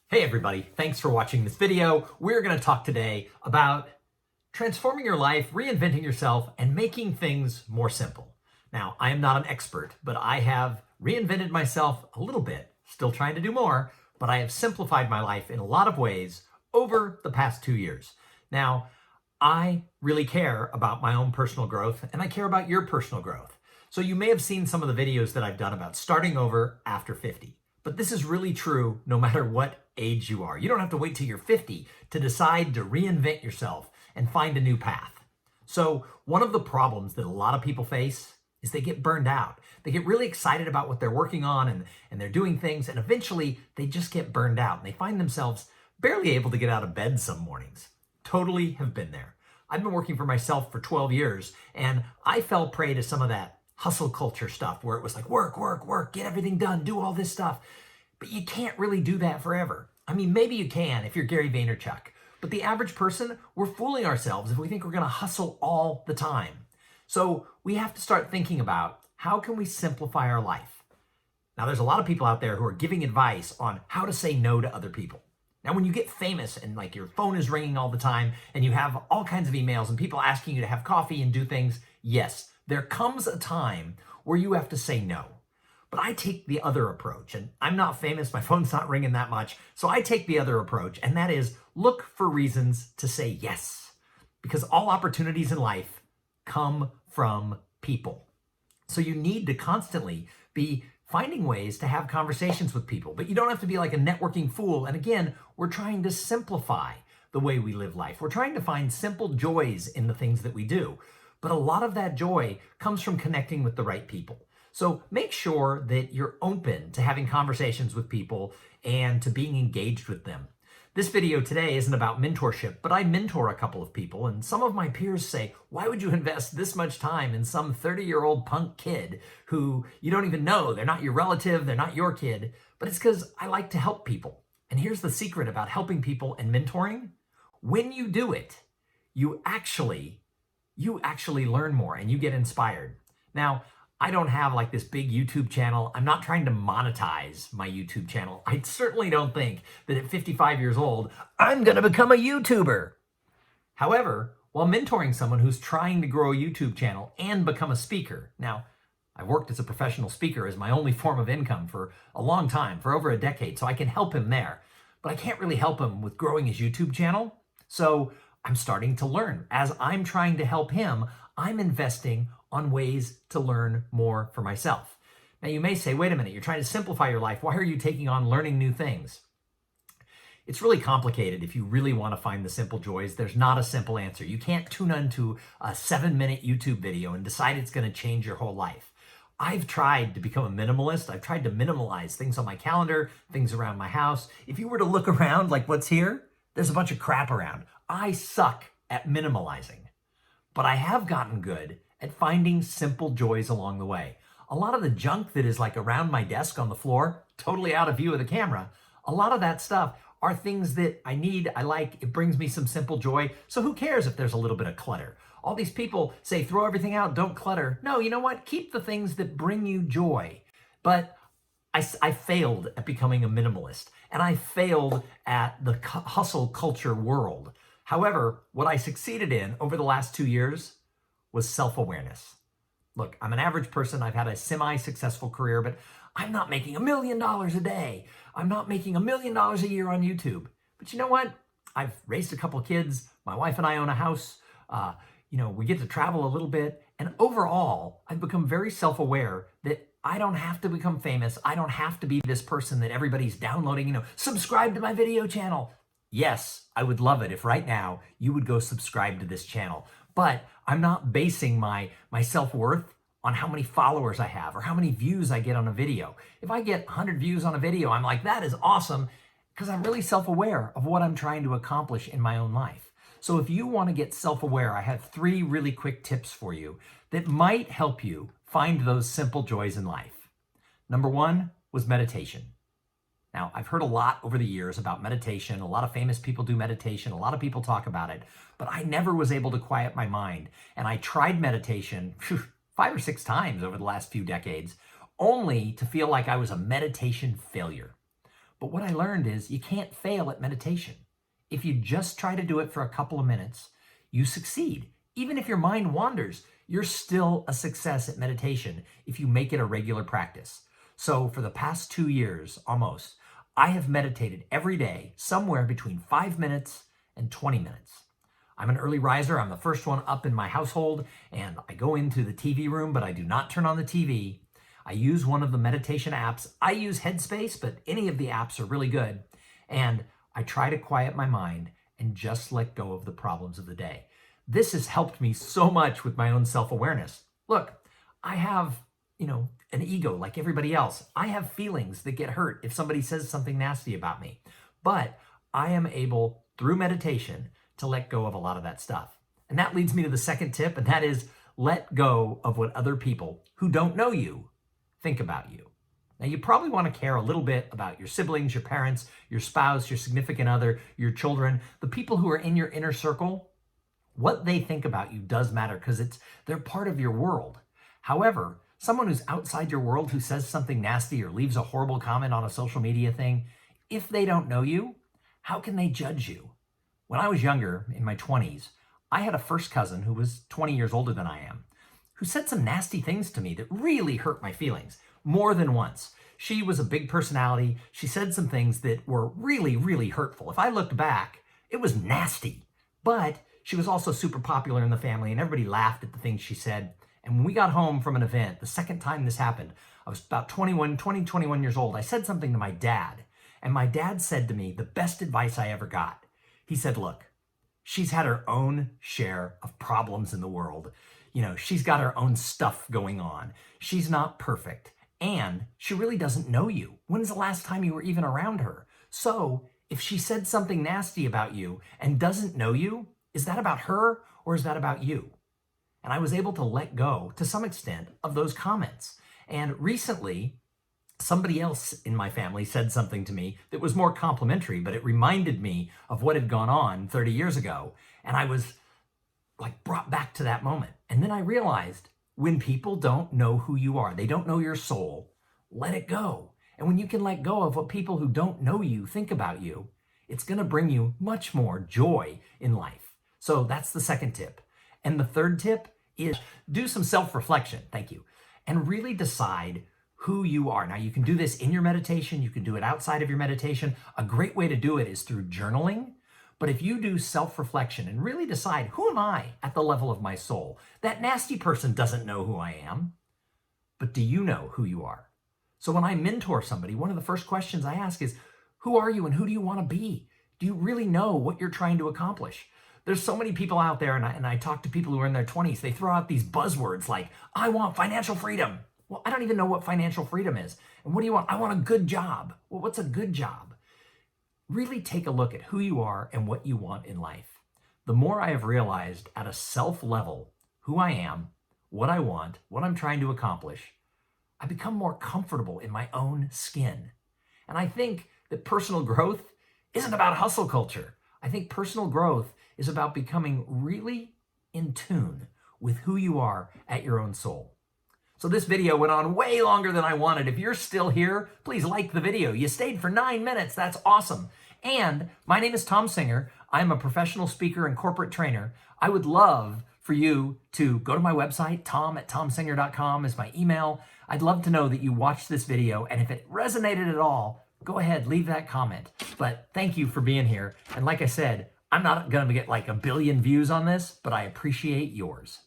Hey everybody, thanks for watching this video. We're going to talk today about transforming your life, reinventing yourself, and making things more simple. Now, I am not an expert, but I have reinvented myself a little bit, still trying to do more, but I have simplified my life in a lot of ways over the past 2 years. Now, I really care about my own personal growth, and I care about your personal growth. So you may have seen some of the videos that I've done about starting over after 50. But this is really true no matter what age you are. You don't have to wait till you're 50 to decide to reinvent yourself and find a new path. So one of the problems that a lot of people face is they get burned out. They get really excited about what they're working on and they're doing things, and eventually they just get burned out and they find themselves barely able to get out of bed some mornings. Totally have been there. I've been working for myself for 12 years and I fell prey to some of that hustle culture stuff where it was like work, work, work, get everything done, do all this stuff. But you can't really do that forever. I mean, maybe you can if you're Gary Vee, but the average person, we're fooling ourselves if we think we're going to hustle all the time. So we have to start thinking about how can we simplify our life? Now, there's a lot of people out there who are giving advice on how to say no to other people. Now, when you get famous and like your phone is ringing all the time and you have all kinds of emails and people asking you to have coffee and do things, yes, there comes a time where you have to say no. But I take the other approach, and I'm not famous, my phone's not ringing that much, so I take the other approach, and that is look for reasons to say yes. Because all opportunities in life come from people. So you need to constantly be finding ways to have conversations with people, but you don't have to be like a networking fool. And again, we're trying to simplify the way we live life. We're trying to find simple joys in the things that we do. But a lot of that joy comes from connecting with the right people. So make sure that you're open to having conversations with people and to being engaged with them. This video today isn't about mentorship, but I mentor a couple of people, and some of my peers say, why would you invest this much time in some 30-year-old punk kid who you don't even know? They're not your relative, they're not your kid, but it's because I like to help people. And here's the secret about helping people and mentoring. When you do it, you actually learn more and you get inspired. Now, I don't have like this big YouTube channel. I'm not trying to monetize my YouTube channel. I certainly don't think that at 55 years old, I'm going to become a YouTuber. However, while mentoring someone who's trying to grow a YouTube channel and become a speaker, now, I've worked as a professional speaker as my only form of income for a long time, for over a decade, so I can help him there. But I can't really help him with growing his YouTube channel. So I'm starting to learn. As I'm trying to help him, I'm investing on ways to learn more for myself. Now you may say, wait a minute, you're trying to simplify your life. Why are you taking on learning new things? It's really complicated if you really want to find the simple joys. There's not a simple answer. You can't tune into a 7-minute YouTube video and decide it's going to change your whole life. I've tried to become a minimalist. I've tried to minimalize things on my calendar, things around my house. If you were to look around like what's here, there's a bunch of crap around. I suck at minimalizing, but I have gotten good at finding simple joys along the way. A lot of the junk that is like around my desk on the floor, totally out of view of the camera, a lot of that stuff are things that I need, I like, it brings me some simple joy. So who cares if there's a little bit of clutter? All these people say, throw everything out, don't clutter. No, you know what? Keep the things that bring you joy. But I failed at becoming a minimalist, and I failed at the hustle culture world. However, what I succeeded in over the last 2 years was self-awareness. Look, I'm an average person. I've had a semi-successful career, but I'm not making $1 million a day. I'm not making $1 million a year on YouTube. But you know what? I've raised a couple of kids. My wife and I own a house. We get to travel a little bit. And overall, I've become very self-aware that I don't have to become famous. I don't have to be this person that everybody's downloading, subscribe to my video channel. Yes, I would love it if right now you would go subscribe to this channel. But I'm not basing my self-worth on how many followers I have or how many views I get on a video. If I get 100 views on a video, I'm like, that is awesome, because I'm really self-aware of what I'm trying to accomplish in my own life. So if you want to get self-aware, I have 3 really quick tips for you that might help you find those simple joys in life. Number 1 was meditation. Now, I've heard a lot over the years about meditation. A lot of famous people do meditation. A lot of people talk about it, but I never was able to quiet my mind. And I tried meditation 5 or 6 times over the last few decades, only to feel like I was a meditation failure. But what I learned is you can't fail at meditation. If you just try to do it for a couple of minutes, you succeed. Even if your mind wanders, you're still a success at meditation if you make it a regular practice. So for the past 2 years, almost, I have meditated every day, somewhere between 5 minutes and 20 minutes. I'm an early riser. I'm the first one up in my household, and I go into the TV room, but I do not turn on the TV. I use one of the meditation apps. I use Headspace, but any of the apps are really good. And I try to quiet my mind and just let go of the problems of the day. This has helped me so much with my own self-awareness. Look, I have, an ego like everybody else. I have feelings that get hurt if somebody says something nasty about me. But I am able, through meditation, to let go of a lot of that stuff. And that leads me to the second tip, and that is let go of what other people who don't know you think about you. Now, you probably want to care a little bit about your siblings, your parents, your spouse, your significant other, your children, the people who are in your inner circle. What they think about you does matter because they're part of your world. However, someone who's outside your world who says something nasty or leaves a horrible comment on a social media thing, if they don't know you, how can they judge you? When I was younger, in my 20s, I had a first cousin who was 20 years older than I am, who said some nasty things to me that really hurt my feelings more than once. She was a big personality. She said some things that were really, really hurtful. If I looked back, it was nasty. But she was also super popular in the family, and everybody laughed at the things she said. And when we got home from an event, the second time this happened, I was about 21 years old. I said something to my dad, and my dad said to me the best advice I ever got. He said, look, she's had her own share of problems in the world. She's got her own stuff going on. She's not perfect. And she really doesn't know you. When's the last time you were even around her? So if she said something nasty about you and doesn't know you, is that about her or is that about you? And I was able to let go, to some extent, of those comments. And recently, somebody else in my family said something to me that was more complimentary, but it reminded me of what had gone on 30 years ago. And I was brought back to that moment. And then I realized when people don't know who you are, they don't know your soul, let it go. And when you can let go of what people who don't know you think about you, it's going to bring you much more joy in life. So that's the second tip. And the third tip is do some self-reflection. Thank you. And really decide who you are. Now, you can do this in your meditation. You can do it outside of your meditation. A great way to do it is through journaling. But if you do self-reflection and really decide, who am I at the level of my soul? That nasty person doesn't know who I am, but do you know who you are? So when I mentor somebody, one of the first questions I ask is, who are you and who do you want to be? Do you really know what you're trying to accomplish? There's so many people out there, and I talk to people who are in their 20s, they throw out these buzzwords like, I want financial freedom. Well, I don't even know what financial freedom is. And what do you want? I want a good job. Well, what's a good job? Really take a look at who you are and what you want in life. The more I have realized at a self level who I am, what I want, what I'm trying to accomplish, I become more comfortable in my own skin. And I think that personal growth isn't about hustle culture. I think personal growth is about becoming really in tune with who you are at your own soul. So this video went on way longer than I wanted. If you're still here, please like the video. You stayed for 9 minutes. That's awesome. And my name is Thom Singer. I'm a professional speaker and corporate trainer. I would love for you to go to my website, thom@thomsinger.com is my email. I'd love to know that you watched this video. And if it resonated at all, go ahead, leave that comment. But thank you for being here. And like I said, I'm not going to get like a billion views on this, but I appreciate yours.